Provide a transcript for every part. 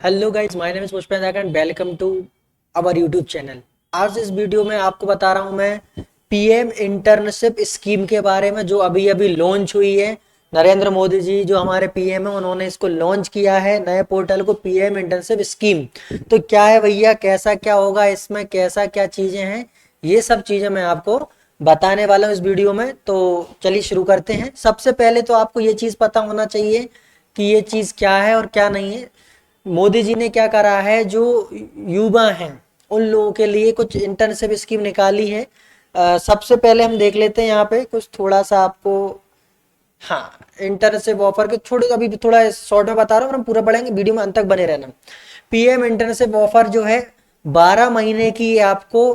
Hello guys, my name is Pushpendra and welcome to our YouTube channel. आज इस video में आपको बता रहा हूं मैं पीएम इंटर्नशिप स्कीम के बारे में, जो अभी अभी लॉन्च हुई है। नरेंद्र मोदी जी जो हमारे पीएम है, उन्होंने इसको लॉन्च किया है, नए पोर्टल को, पीएम इंटर्नशिप स्कीम। तो क्या है भैया, कैसा क्या होगा इसमें, कैसा क्या चीजें हैं, ये सब चीजें मैं आपको बताने वाला हूँ इस वीडियो में। तो चलिए शुरू करते हैं। सबसे पहले तो आपको ये चीज पता होना चाहिए कि ये चीज क्या है और क्या नहीं है। मोदी जी ने क्या करा है, जो युवा हैं उन लोगों के लिए कुछ इंटर्नशिप स्कीम निकाली है। सबसे पहले हम देख लेते हैं यहाँ पे कुछ थोड़ा सा आपको। हाँ, इंटर्नशिप ऑफर के थोड़े, अभी थोड़ा शॉर्ट में बता रहा हूँ, हम पूरा पढ़ेंगे, वीडियो में अंत तक बने रहना। पीएम इंटर्नशिप ऑफर जो है 12 महीने की आपको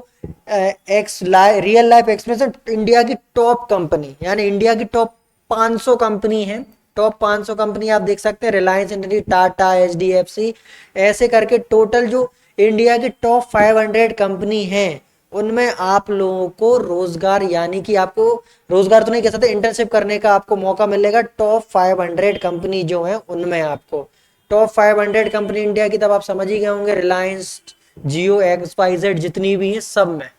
रियल लाइफ एक्सपीरियंस इंडिया की टॉप कंपनी, यानी इंडिया की टॉप 500 कंपनी है। टॉप 500 कंपनी आप देख सकते हैं, रिलायंस इंडस्ट्री, टाटा, एचडीएफसी, ऐसे करके टोटल जो इंडिया की टॉप 500 कंपनी है, उनमें आप लोगों को रोजगार, यानी कि आपको रोजगार तो नहीं कह सकते, इंटर्नशिप करने का आपको मौका मिलेगा। टॉप 500 कंपनी जो है उनमें आपको, टॉप 500 कंपनी इंडिया की, तब आप समझ ही गए होंगे, रिलायंस, जियो, XYZ जितनी भी है सब में।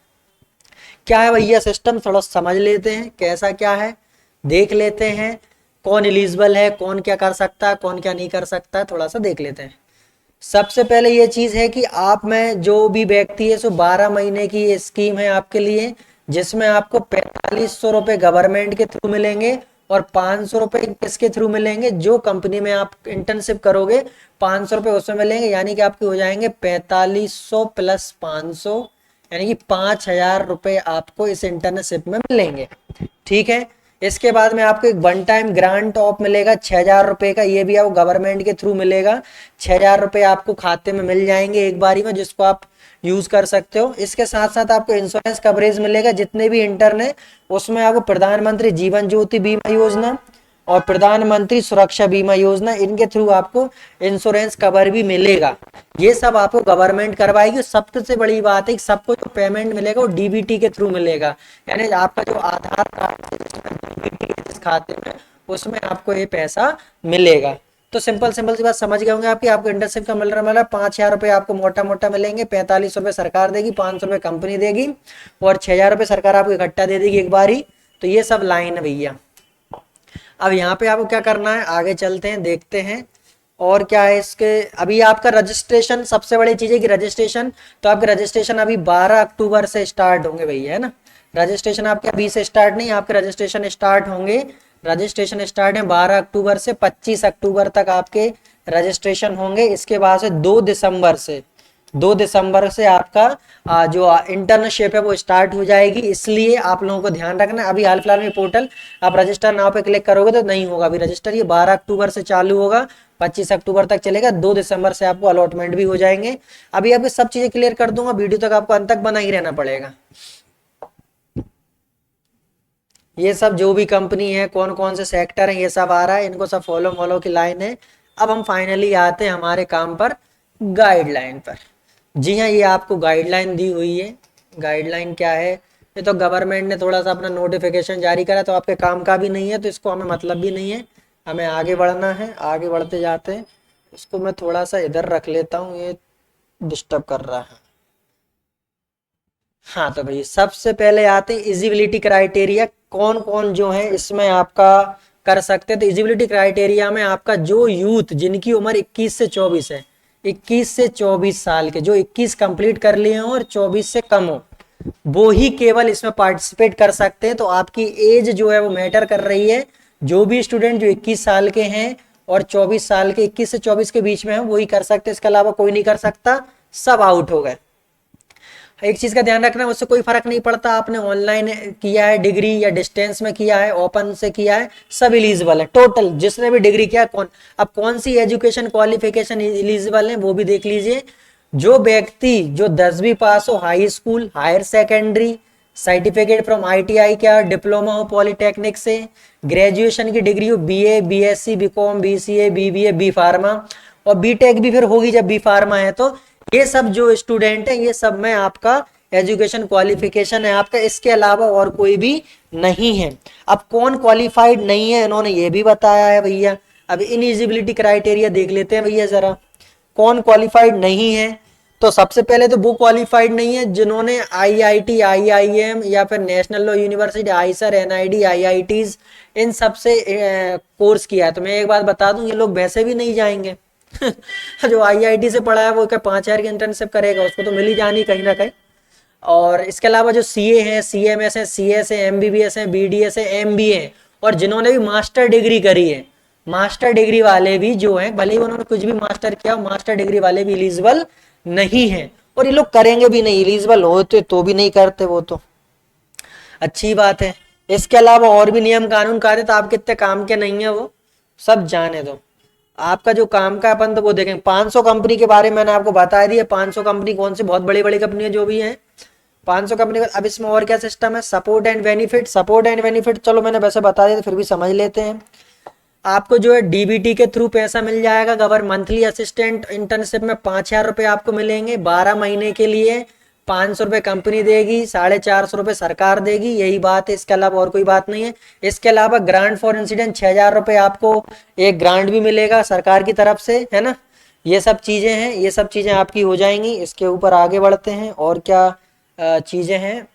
क्या है भैया सिस्टम, थोड़ा समझ लेते हैं कैसा क्या है, देख लेते हैं कौन एलिजिबल है, कौन क्या कर सकता है, कौन क्या नहीं कर सकता है, थोड़ा सा देख लेते हैं। सबसे पहले ये चीज है कि आप में जो भी व्यक्ति है, सो 12 महीने की ये स्कीम है आपके लिए, जिसमें आपको 4500 रुपए गवर्नमेंट के थ्रू मिलेंगे और 500 रुपए किसके थ्रू मिलेंगे, जो कंपनी में आप इंटर्नशिप करोगे 500 रुपए उसमें मिलेंगे, यानी कि आपके हो जाएंगे 4500 प्लस 500, यानी कि 5000 रुपए आपको इस इंटर्नशिप में मिलेंगे। ठीक है। इसके बाद में आपको एक वन टाइम ग्रांट ऑफ मिलेगा 6000 रुपए का, ये भी आपको गवर्नमेंट के थ्रू मिलेगा। 6000 रुपए आपको खाते में मिल जाएंगे एक बारी में, जिसको आप यूज कर सकते हो। इसके साथ साथ आपको इंश्योरेंस कवरेज मिलेगा, जितने भी इंटर्न है उसमें आपको प्रधानमंत्री जीवन ज्योति बीमा योजना और प्रधानमंत्री सुरक्षा बीमा योजना, इनके थ्रू आपको इंश्योरेंस कवर भी मिलेगा। ये सब आपको गवर्नमेंट करवाएगी। सबसे बड़ी बात है कि सबको जो पेमेंट मिलेगा वो डीबीटी के थ्रू मिलेगा, यानी आपका जो आधार कार्ड से डीबीटी जिस खाते में, उसमें आपको ये पैसा मिलेगा। तो सिंपल सिंपल सी बात समझ गए होंगे आपकी। आपको इंटर्नशिप का मिल रहा है 5000 रुपए आपको मोटा मोटा मिलेंगे, 4500 रुपए सरकार देगी, 500 रुपए कंपनी देगी और 6000 रुपए सरकार आपको इकट्ठा दे देगी एक बारी। तो ये सब लाइन है भैया। अब यहाँ पे आपको क्या करना है, आगे चलते हैं, देखते हैं और क्या है इसके। अभी आपका रजिस्ट्रेशन, सबसे बड़ी चीज है कि रजिस्ट्रेशन, तो आपके रजिस्ट्रेशन अभी 12 अक्टूबर से स्टार्ट होंगे भैया, है ना। रजिस्ट्रेशन आपके अभी से स्टार्ट नहीं, आपके रजिस्ट्रेशन स्टार्ट होंगे, रजिस्ट्रेशन स्टार्ट है 12 अक्टूबर से 25 अक्टूबर तक आपके रजिस्ट्रेशन होंगे। इसके बाद से 2 दिसंबर से आपका जो इंटर्नशिप है वो स्टार्ट हो जाएगी। इसलिए आप लोगों को ध्यान रखना है, अभी हाल फिलहाल में पोर्टल आप रजिस्टर नाउ पे क्लिक करोगे तो नहीं होगा अभी रजिस्टर। ये 12 अक्टूबर से चालू होगा, 25 अक्टूबर तक चलेगा, 2 दिसंबर से आपको अलॉटमेंट भी हो जाएंगे। अभी आपको सब चीजें क्लियर कर दूंगा, वीडियो तक आपको अंत तक बना ही रहना पड़ेगा। ये सब जो भी कंपनी है, कौन कौन से सेक्टर है, ये सब आ रहा है, इनको सब फॉलो फॉलो की लाइन है। अब हम फाइनली आते हैं हमारे काम पर, गाइडलाइन पर। जी हाँ, ये आपको गाइडलाइन दी हुई है। गाइडलाइन क्या है, ये तो गवर्नमेंट ने थोड़ा सा अपना नोटिफिकेशन जारी करा, तो आपके काम का भी नहीं है, तो इसको हमें मतलब भी नहीं है, हमें आगे बढ़ना है, आगे बढ़ते जाते हैं। इसको मैं थोड़ा सा इधर रख लेता हूँ, ये डिस्टर्ब कर रहा है। हाँ, तो भाई सबसे पहले आते हैं इजिबिलिटी क्राइटेरिया, कौन कौन जो है इसमें आपका कर सकते हैं। तो इजिबिलिटी क्राइटेरिया में आपका जो यूथ जिनकी उम्र 21 से 24 है, 21 से 24 साल के, जो 21 कंप्लीट कर लिए हो और 24 से कम हो, वो ही केवल इसमें पार्टिसिपेट कर सकते हैं। तो आपकी एज जो है वो मैटर कर रही है। जो भी स्टूडेंट जो 21 साल के हैं और 24 साल के, 21 से 24 के बीच में है, वही कर सकते हैं, इसके अलावा कोई नहीं कर सकता, सब आउट हो गए। एक चीज का ध्यान रखना, उससे कोई फर्क नहीं पड़ता आपने ऑनलाइन किया है डिग्री या डिस्टेंस में किया है, ओपन से किया है, सब एलिजिबल है। टोटल जिसने भी डिग्री किया, अब कौन सी एजुकेशन क्वालिफिकेशन एलिजिबल है वो भी देख लीजिए। जो व्यक्ति जो 10वीं पास हो, high school, higher secondary, certificate from ITI क्या, डिप्लोमा हो पॉलिटेक्निक से, ग्रेजुएशन की डिग्री हो, BA, BSc, BCom, BCA, BBA, B pharma और बीटेक भी फिर होगी जब B फार्मा है। तो ये सब जो स्टूडेंट है, ये सब में आपका एजुकेशन क्वालिफिकेशन है आपका, इसके अलावा और कोई भी नहीं है। अब कौन क्वालिफाइड नहीं है, इन्होंने ये भी बताया है भैया। अब इनएलिजिबिलिटी क्राइटेरिया देख लेते हैं भैया जरा। कौन क्वालिफाइड नहीं है? तो सबसे पहले तो वो क्वालिफाइड नहीं है जिन्होंने आईआईटी, आईआईएम या फिर national law university, IISER, NID, IITs इन सब से कोर्स किया है। तो मैं एक बात बता दूं, ये लोग वैसे भी नहीं जाएंगे। जो आईआईटी से पढ़ा है वो क्या 5,000 की इंटर्नशिप करेगा? उसको तो मिल ही जानी कहीं ना कहीं। और इसके अलावा जो सीए हैं, सीएमएस हैं, सीएस है, एमबीबीएस है, बीडीएस है, एमबीए है, और जिन्होंने भी मास्टर डिग्री करी है, मास्टर डिग्री वाले भी जो हैं, भले ही उन्होंने कुछ भी मास्टर किया, मास्टर डिग्री वाले भी एलिजिबल नहीं है। और ये लोग करेंगे भी नहीं, एलिजिबल होते तो भी नहीं करते, वो तो अच्छी बात है। इसके अलावा और भी नियम कानून कायदे तो आप कितने काम के नहीं है वो सब जाने दो। आपका जो काम का अपन तो वो देखेंगे। 500 कंपनी के बारे में मैंने आपको बता दिया। 500 कंपनी कौन सी? बहुत बड़ी बड़ी कंपनी जो भी हैं 500 कंपनी। अब इसमें और क्या सिस्टम है? Support and benefit. Support and benefit चलो मैंने वैसे बता दिया, तो फिर भी समझ लेते हैं। आपको जो है डीबीटी के थ्रू पैसा मिल जाएगा। गवर्नमेंट मंथली असिस्टेंट इंटर्नशिप में 5,000 रुपये आपको मिलेंगे 12 महीने के लिए। 500 रुपये कंपनी देगी, 450 रुपये सरकार देगी, यही बात है, इसके अलावा और कोई बात नहीं है। इसके अलावा ग्रांट फॉर इंसिडेंट 6,000 रुपये आपको एक ग्रांट भी मिलेगा सरकार की तरफ से, है ना। ये सब चीज़ें हैं, ये सब चीज़ें आपकी हो जाएंगी। इसके ऊपर आगे बढ़ते हैं, और क्या चीज़ें हैं।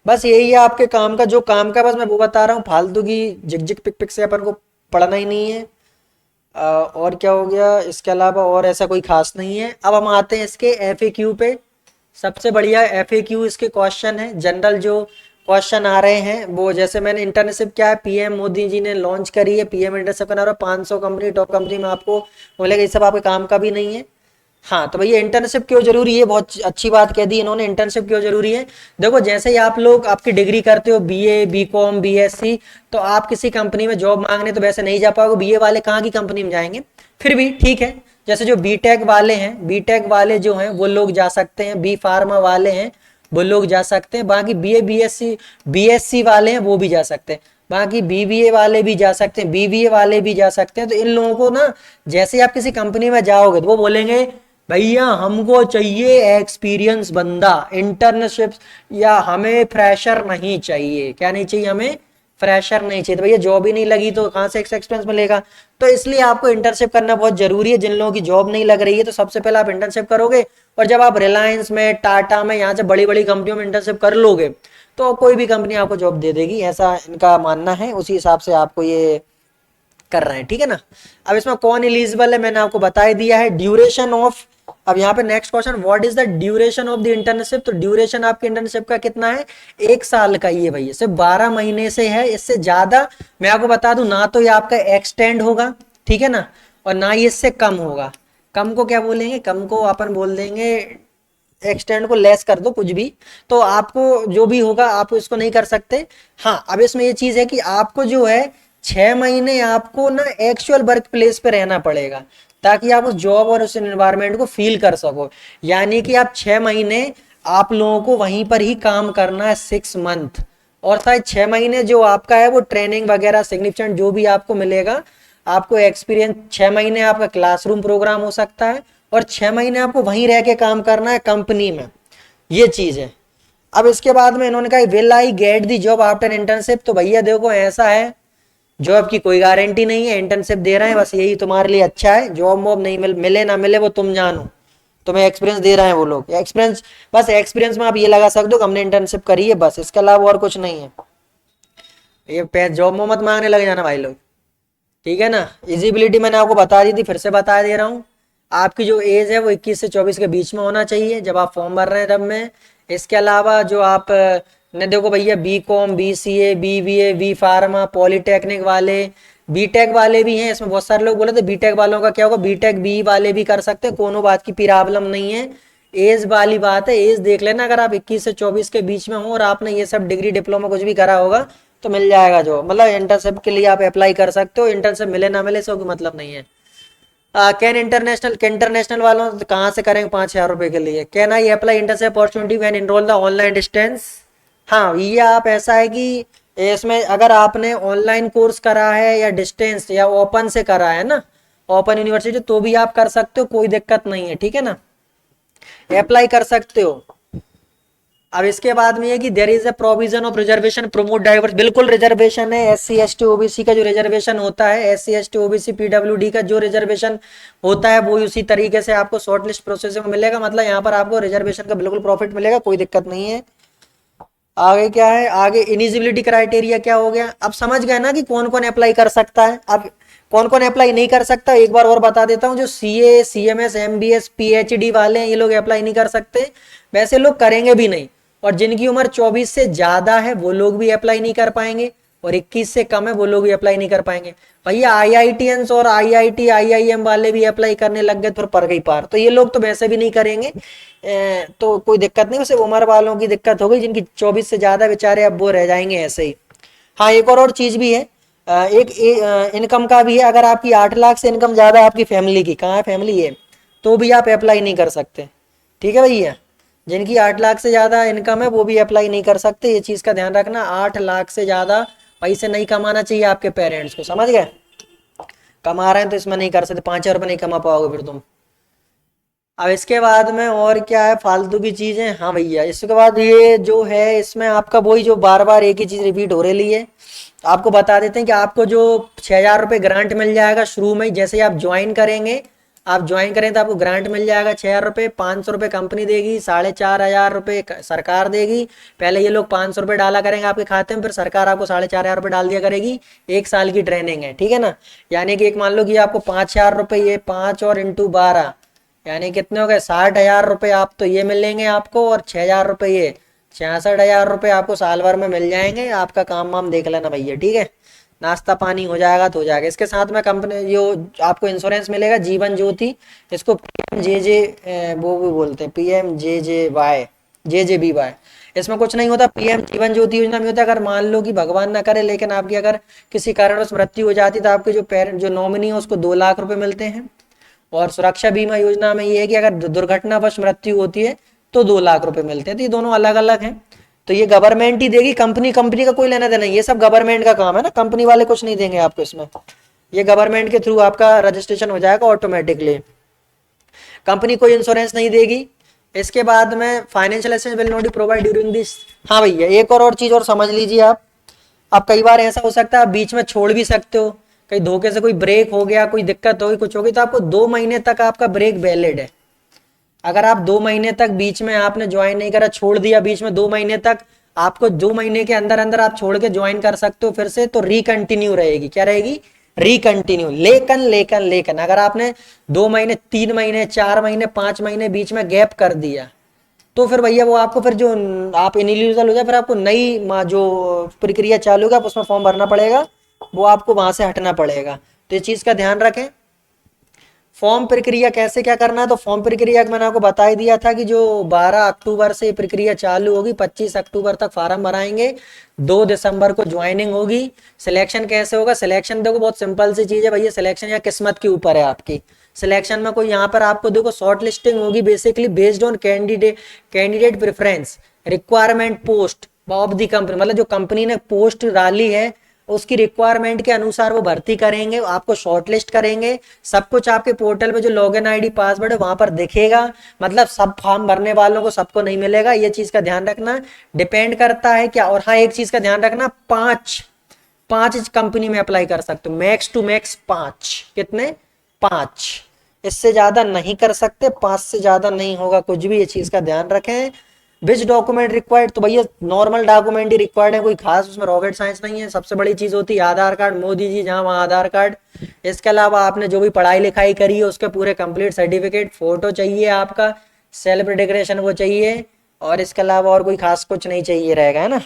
बस यही है आपके काम का, जो काम का बस मैं वो बता रहा हूँ। फालतू की झिक झिक पिक पिक से अपन को पढ़ना ही नहीं है। और क्या हो गया इसके अलावा? और ऐसा कोई खास नहीं है। अब हम आते हैं इसके एफएक्यू पे। सबसे बढ़िया एफएक्यू इसके क्वेश्चन है, जनरल जो क्वेश्चन आ रहे हैं वो। जैसे मैंने इंटर्नशिप क्या है, पीएम मोदी जी ने लॉन्च करी है, पीएम इंटर्नशिप करना रहा 500 कंपनी, टॉप कंपनी में आपको बोलेगा ये सब आपके काम का भी नहीं है। हाँ, तो भैया इंटर्नशिप क्यों जरूरी है? बहुत अच्छी बात कह दी इन्होंने, इंटर्नशिप क्यों जरूरी है। देखो जैसे ही आप लोग आपकी डिग्री करते हो, बीए, बीकॉम, बीएससी, तो आप किसी कंपनी में जॉब मांगने तो वैसे नहीं जा पाओगे। बीए वाले कहाँ की कंपनी में जाएंगे? फिर भी ठीक है, जैसे जो बीटेक वाले हैं, बीटेक वाले जो हैं वो लोग जा सकते हैं, बी फार्मा वाले हैं वो लोग जा सकते हैं, बाकी बीए, बीएससी, बीएससी वाले हैं वो भी जा सकते हैं, बाकी बीबीए वाले भी जा सकते हैं, बीबीए वाले भी जा सकते हैं। तो इन लोगों को ना, जैसे ही आप किसी कंपनी में जाओगे तो वो बोलेंगे भैया हमको चाहिए एक्सपीरियंस बंदा, इंटर्नशिप, या हमें फ्रेशर नहीं चाहिए। क्या नहीं चाहिए? हमें फ्रेशर नहीं चाहिए। तो भैया जॉब ही नहीं लगी तो कहाँ से एक्सपीरियंस मिलेगा? तो इसलिए आपको इंटर्नशिप करना बहुत जरूरी है। जिन लोगों की जॉब नहीं लग रही है तो सबसे पहले आप इंटर्नशिप करोगे, और जब आप रिलायंस में, टाटा में, यहाँ से बड़ी बड़ी कंपनियों में इंटर्नशिप कर लोगे तो कोई भी कंपनी आपको जॉब दे देगी, ऐसा इनका मानना है। उसी हिसाब से आपको ये कर रहे हैं, ठीक है ना। अब इसमें कौन एलिजिबल है मैंने आपको बता ही दिया है। ड्यूरेशन ऑफ, अब यहाँ पे next question, what is the duration of the internship? तो ड्यूरेशन आपकी इंटर्नशिप का कितना है? 1 साल का ही है भैया, सिर्फ 12 महीने से है। इससे ज्यादा मैं आपको बता दूं ना, तो ये आपका एक्सटेंड होगा, ठीक है ना, और ना ही इससे कम होगा। कम को क्या बोलेंगे? कम को अपन बोल देंगे, एक्सटेंड को लेस कर दो कुछ भी, तो आपको जो भी होगा आप इसको नहीं कर सकते। हाँ, अब इसमें ये चीज है कि आपको जो है 6 महीने आपको ना एक्चुअल वर्क प्लेस पे रहना पड़ेगा, ताकि आप उस जॉब और उस एनवायरनमेंट को फील कर सको। यानी कि आप 6 महीने आप लोगों को वहीं पर ही काम करना है, 6 मंथ। और शायद 6 महीने जो आपका है वो ट्रेनिंग वगैरह सिग्निफिकेंट जो भी आपको मिलेगा, आपको एक्सपीरियंस 6 महीने आपका क्लासरूम प्रोग्राम हो सकता है, और 6 महीने आपको वहीं रह के काम करना है कंपनी में, ये चीज है। अब इसके बाद में इन्होंने कहा will I get the job after internship? तो भैया देखो ऐसा है, जॉब की कोई गारंटी नहीं है, इंटर्नशिप दे रहे हैं बस, यही तुम्हारे लिए अच्छा है। जॉब वॉब नहीं मिले ना मिले वो तुम जानो, तुम्हें एक्सपीरियंस दे रहे हैं वो लोग। एक्सपीरियंस, बस एक्सपीरियंस में आप ये लगा सकते हो कि हमने इंटर्नशिप करी है, बस, इसके अलावा और कुछ नहीं है। ये जॉब में मत मांगने लग जाना भाई लोग, ठीक है ना। इजिबिलिटी मैंने आपको बता दी थी, फिर से बता दे रहा हूँ। आपकी जो एज है वो 21 से 24 के बीच में होना चाहिए जब आप फॉर्म भर रहे हैं तब में। इसके अलावा जो आप ने देखो भैया, बी कॉम, बी सी ए, बी बी ए, बी फार्मा, पॉलीटेक्निक वाले, बीटेक वाले भी हैं। इसमें बहुत सारे लोग बोले थे बीटेक वालों का क्या होगा, बीटेक बी वाले भी कर सकते हैं, कोनो बात की प्रॉब्लम नहीं है। एज वाली बात है, एज देख लेना, अगर आप 21 से 24 के बीच में हो और आपने ये सब डिग्री, डिप्लोमा कुछ भी करा होगा तो मिल जाएगा जो, मतलब इंटर्नशिप के लिए आप अप्लाई कर सकते हो। इंटर्नशिप मिले ना मिले इसका कोई मतलब नहीं है। कैन इंटरनेशनल वालों कहाँ से करेंगे 5,000 रुपए के लिए? Can I apply internship opportunity when enrol the online distance? हाँ, ये आप ऐसा है कि इसमें अगर आपने ऑनलाइन कोर्स करा है या डिस्टेंस या ओपन से करा है ना, ओपन यूनिवर्सिटी, तो भी आप कर सकते हो, कोई दिक्कत नहीं है, ठीक है ना, अप्लाई कर सकते हो। अब इसके बाद में है कि there is a provision of reservation promote diverse, बिल्कुल रिजर्वेशन है। S C S T OBC का जो रिजर्वेशन होता है, S C S T OBC PWD का जो रिजर्वेशन होता है वो उसी तरीके से आपको शॉर्ट लिस्ट प्रोसेस में मिलेगा। मतलब यहाँ पर आपको रिजर्वेशन का बिल्कुल प्रॉफिट मिलेगा, कोई दिक्कत नहीं है। आगे क्या है, आगे इनिजिबिलिटी क्राइटेरिया क्या हो गया। अब समझ गए ना कि कौन कौन अप्लाई कर सकता है। अब कौन कौन अप्लाई नहीं कर सकता एक बार और बता देता हूँ। जो सीए, सीएमएस, एमबीएस, पीएचडी वाले हैं ये लोग अप्लाई नहीं कर सकते, वैसे लोग करेंगे भी नहीं। और जिनकी उम्र 24 से ज्यादा है वो लोग भी अप्लाई नहीं कर पाएंगे, और 21 से कम है वो लोग भी अप्लाई नहीं कर पाएंगे। भैया आईआईटीएंस और आईआईटी आईआईएम वाले भी अप्लाई करने लग गए, फिर पर गई पार, तो ये लोग तो वैसे भी नहीं करेंगे। तो कोई दिक्कत नहीं, वैसे उम्र वालों की दिक्कत हो गई, जिनकी 24 से ज्यादा बेचारे अब वो रह जाएंगे ऐसे ही। हाँ एक और चीज भी है, एक इनकम का भी है। अगर आपकी 8 लाख से इनकम ज्यादा है आपकी फैमिली की, कहाँ है फैमिली है, तो भी आप अप्लाई नहीं कर सकते। ठीक है भैया, जिनकी 8 लाख से ज्यादा इनकम है वो भी अप्लाई नहीं कर सकते, ये चीज का ध्यान रखना। 8 लाख से ज्यादा पैसे नहीं कमाना चाहिए आपके पेरेंट्स को, समझ गए। कमा रहे हैं तो इसमें नहीं कर सकते, 5,000 रुपये नहीं कमा पाओगे फिर तुम। अब इसके बाद में और क्या है फालतू की चीजें। हाँ भैया, इसके बाद ये जो है इसमें आपका वही जो बार बार एक ही चीज रिपीट हो रही है, आपको बता देते हैं कि आपको जो 6,000 रुपये ग्रांट मिल जाएगा शुरू में, जैसे ही आप ज्वाइन करेंगे, आप ज्वाइन करें तो आपको ग्रांट मिल जाएगा 6,000 रुपये। 500 रुपये कंपनी देगी, 4,500 रुपये सरकार देगी। पहले ये लोग 500 रुपये डाला करेंगे आपके खाते में, फिर सरकार आपको 4,500 रुपये डाल दिया करेगी। 1 साल की ट्रेनिंग है, ठीक है ना। यानी कि एक मान लो कि आपको 5,000 रुपये, ये 5 और इंटू 12 यानी कितने हो गए, 60,000 रुपये आप तो ये मिलेंगे आपको, और 6,000 रुपये ये, 66,000 रुपये आपको साल भर में मिल जाएंगे। आपका काम वाम देख लेना भैया, ठीक है। नाश्ता पानी हो जाएगा तो हो जाएगा। इसके साथ में कंपनी जो आपको इंश्योरेंस मिलेगा जीवन ज्योति, इसको PMJJ वो भी बोलते हैं, PMJJY, JJBY। इसमें कुछ नहीं होता, पीएम जीवन ज्योति योजना में होता है अगर मान लो कि भगवान ना करे लेकिन आपकी अगर किसी कारणवश मृत्यु हो जाती तो आपके जो पेरेंट, जो नॉमिनी है उसको 2 लाख रुपए मिलते हैं। और सुरक्षा बीमा योजना में ये है कि अगर दुर्घटनावश मृत्यु होती है तो 2 लाख रुपए मिलते हैं। तो ये दोनों अलग अलग हैं, तो ये गवर्नमेंट ही देगी, कंपनी का कोई लेना देना नहीं, ये सब गवर्नमेंट का काम है ना, कंपनी वाले कुछ नहीं देंगे आपको इसमें। ये गवर्नमेंट के थ्रू आपका रजिस्ट्रेशन हो जाएगा ऑटोमेटिकली, कंपनी कोई इंश्योरेंस नहीं देगी। इसके बाद में financial assistance will not be provide during this. हाँ भैया, एक और चीज और समझ लीजिए आप। अब कई बार ऐसा हो सकता है आप बीच में छोड़ भी सकते हो, कहीं धोखे से कोई ब्रेक हो गया, कोई दिक्कत होगी, कुछ होगी, तो आपको 2 महीने तक आपका ब्रेक वैलिड है। अगर आप 2 महीने तक बीच में आपने ज्वाइन नहीं करा, छोड़ दिया बीच में 2 महीने तक, आपको 2 महीने के अंदर अंदर आप छोड़ के ज्वाइन कर सकते हो फिर से, तो रिकंटिन्यू रहेगी। क्या रहेगी, रिकंटिन्यू। लेकिन लेकिन लेकिन अगर आपने 2 महीने, 3 महीने, 4 महीने, 5 महीने बीच में गैप कर दिया, तो फिर भैया वो आपको फिर जो आप इनएलिजिबल हो जाए, फिर आपको नई जो प्रक्रिया चालू होगा, आप उसमें फॉर्म भरना पड़ेगा, वो आपको वहां से हटना पड़ेगा। तो इस चीज का ध्यान रखें। फॉर्म प्रक्रिया कैसे क्या करना है, तो फॉर्म प्रक्रिया मैंने आपको बता ही दिया था कि जो 12 अक्टूबर से प्रक्रिया चालू होगी, 25 अक्टूबर तक फार्म भराएंगे, 2 दिसंबर को ज्वाइनिंग होगी। सिलेक्शन कैसे होगा, सिलेक्शन देखो बहुत सिंपल सी चीज है भैया, सिलेक्शन या किस्मत के ऊपर है आपकी। सिलेक्शन में कोई यहाँ पर आपको देखो शॉर्ट लिस्टिंग होगी basically based on candidate preference requirement post of the company, मतलब जो कंपनी ने पोस्ट डाली है उसकी रिक्वायरमेंट के अनुसार वो भर्ती करेंगे, आपको शॉर्टलिस्ट करेंगे। सब कुछ आपके पोर्टल पे जो लॉगिन आईडी पासवर्ड है वहां पर दिखेगा, मतलब सब फॉर्म भरने वालों को सबको नहीं मिलेगा, ये चीज का ध्यान रखना। डिपेंड करता है क्या, और हाँ एक चीज का ध्यान रखना, 5 कंपनी में अप्लाई कर सकते हो, मैक्स टू मैक्स 5। कितने, 5, इससे ज्यादा नहीं कर सकते, 5 से ज्यादा नहीं होगा कुछ भी, ये चीज का ध्यान रखें। विच डॉक्यूमेंट रिक्वायर्ड, तो भैया नॉर्मल डॉक्यूमेंट ही रिक्वायर्ड है, कोई खास उसमें रॉकेट साइंस नहीं है। सबसे बड़ी चीज होती है आधार कार्ड, मोदी जी जहाँ वहाँ आधार कार्ड। इसके अलावा आपने जो भी पढ़ाई लिखाई करी है उसके पूरे कंप्लीट सर्टिफिकेट, फोटो चाहिए आपका, सेल्फ डिक्लेरेशन वो चाहिए, और इसके अलावा और कोई खास कुछ नहीं चाहिए रहेगा, है ना।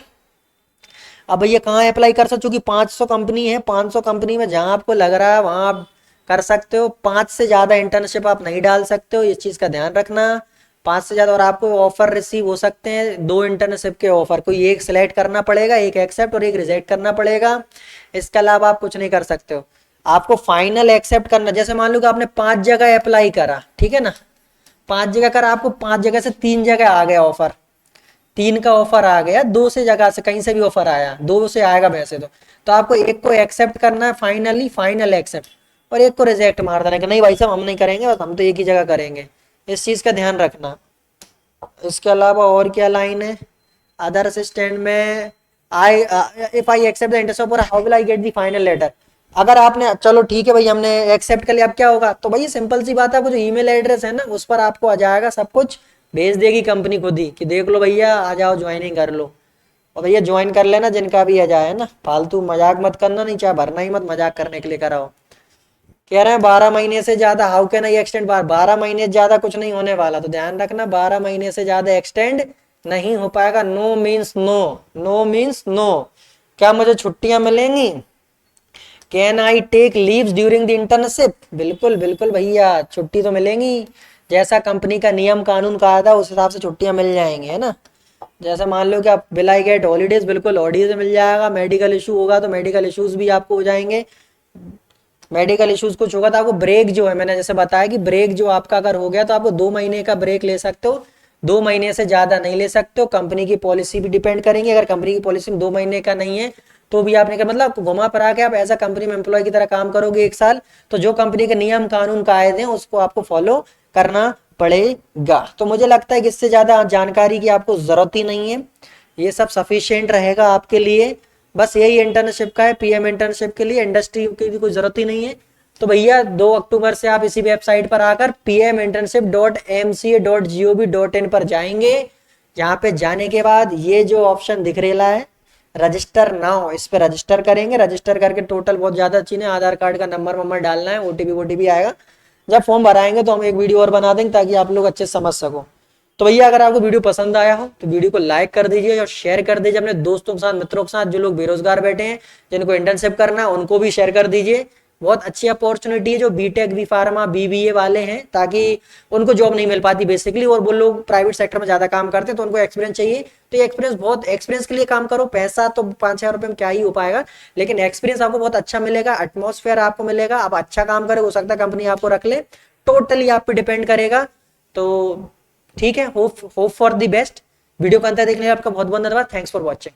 अब भैया कहाँ अप्लाई कर सकते, चूंकि 500 कंपनी है, 500 कंपनी में जहां आपको लग रहा है वहां आप कर सकते हो। 5 से ज्यादा इंटर्नशिप आप नहीं डाल सकते हो, इस चीज का ध्यान रखना। 5 से ज्यादा, और आपको ऑफर रिसीव हो सकते हैं 2 इंटर्नशिप के ऑफर, कोई एक सिलेक्ट करना पड़ेगा, एक एक्सेप्ट और एक रिजेक्ट करना पड़ेगा। इसके अलावा आप कुछ नहीं कर सकते हो। आपको फाइनल एक्सेप्ट करना, जैसे मान लो कि आपने 5 जगह अप्लाई करा, ठीक है ना, 5 जगह करा, आपको 5 जगह से 3 जगह आ गया ऑफर, 3 का ऑफर आ गया, 2 से जगह से कहीं से भी ऑफर आया, 2 से आएगा वैसे तो आपको एक को एक्सेप्ट करना है फाइनली, फाइनल एक्सेप्ट, और एक को रिजेक्ट मार देना कि नहीं भाई साहब हम नहीं करेंगे, बस हम तो एक ही जगह करेंगे। इस चीज का ध्यान रखना। इसके अलावा और क्या लाइन है, अदर असिस्टेंट में I if I accept the interest offer how will I get the final letter. अगर आपने चलो ठीक है भाई हमने एक्सेप्ट कर लिया, अब क्या होगा, तो भाई सिंपल सी बात है, आपको जो ईमेल एड्रेस है ना उस पर आपको आ जाएगा, सब कुछ भेज देगी कंपनी खुद ही कि देख लो भैया आ जाओ ज्वाइनिंग कर लो। और भैया ज्वाइन कर लेना जिनका भी आ जाए ना, फालतू मजाक मत करना, नहीं चाहे भरना ही मत, मजाक करने के लिए कराओ। कह रहे हैं 12 महीने से ज्यादा हाउ कैन आई एक्सटेंड, 12 महीने से ज्यादा कुछ नहीं होने वाला, तो ध्यान रखना 12 महीने से ज्यादा एक्सटेंड नहीं हो पाएगा। No means no, no means no. क्या मुझे छुट्टियां मिलेंगी? Can I take leaves during the internship? बिल्कुल बिल्कुल भैया, छुट्टी तो मिलेंगी, जैसा कंपनी का नियम कानून कहा था उस हिसाब से छुट्टियां मिल जाएंगी, है ना। जैसे मान लो कि आप विल आई गेट हॉलीडेज, बिल्कुल हॉलीडेज मिल जाएगा। मेडिकल इशू होगा तो मेडिकल इश्यूज भी आपको हो जाएंगे। मेडिकल इश्यूज कुछ होगा तो आपको ब्रेक जो है, मैंने जैसे बताया कि ब्रेक जो आपका अगर हो गया तो आपको 2 महीने का ब्रेक ले सकते हो, 2 महीने से ज्यादा नहीं ले सकते हो। कंपनी की पॉलिसी भी डिपेंड करेंगे, अगर कंपनी की पॉलिसी में 2 महीने का नहीं है तो भी आपने क्या मतलब घुमा फिरा के आप ऐसा कंपनी में एम्प्लॉय की तरह काम करोगे 1 साल, तो जो कंपनी के नियम कानून कायदे हैं उसको आपको फॉलो करना पड़ेगा। तो मुझे लगता है कि इससे ज्यादा जानकारी की आपको जरूरत ही नहीं है, ये सब सफिशियंट रहेगा आपके लिए। बस यही इंटर्नशिप का है, पीएम इंटर्नशिप के लिए इंडस्ट्री की भी कोई जरूरत ही नहीं है। तो भैया 2 अक्टूबर से आप इसी वेबसाइट पर आकर pminternship.mca.gov.in पर जाएंगे। यहाँ पे जाने के बाद ये जो ऑप्शन दिख रहा है रजिस्टर नाउ, इस पे रजिस्टर करेंगे। रजिस्टर करके टोटल बहुत ज्यादा चीजें, आधार कार्ड का नंबर डालना है, ओटीपी आएगा। जब फॉर्म भराएंगे तो हम एक वीडियो और बना देंगे ताकि आप लोग अच्छे समझ सको। तो भैया अगर आपको वीडियो पसंद आया हो तो वीडियो को लाइक कर दीजिए और शेयर कर दीजिए अपने दोस्तों के साथ, मित्रों के साथ, जो लोग बेरोजगार बैठे हैं जिनको इंटर्नशिप करना है उनको भी शेयर कर दीजिए। बहुत अच्छी अपॉर्चुनिटी है जो बीटेक, बी फार्मा, बीबीए वाले हैं, ताकि उनको जॉब नहीं मिल पाती बेसिकली, और वो लोग प्राइवेट सेक्टर में ज्यादा काम करते हैं तो उनको एक्सपीरियंस चाहिए। तो ये एक्सपीरियंस, बहुत एक्सपीरियंस के लिए काम करो, पैसा तो 5,000 रुपए में क्या ही हो पाएगा, लेकिन एक्सपीरियंस आपको बहुत अच्छा मिलेगा, एटमोस्फेयर आपको मिलेगा, आप अच्छा काम करोगे, हो सकता है कंपनी आपको रख ले, टोटली आप पे डिपेंड करेगा। तो ठीक है, hope for the best. Video को अंत तक देखने के लिए आपका बहुत बहुत धन्यवाद। Thanks for watching.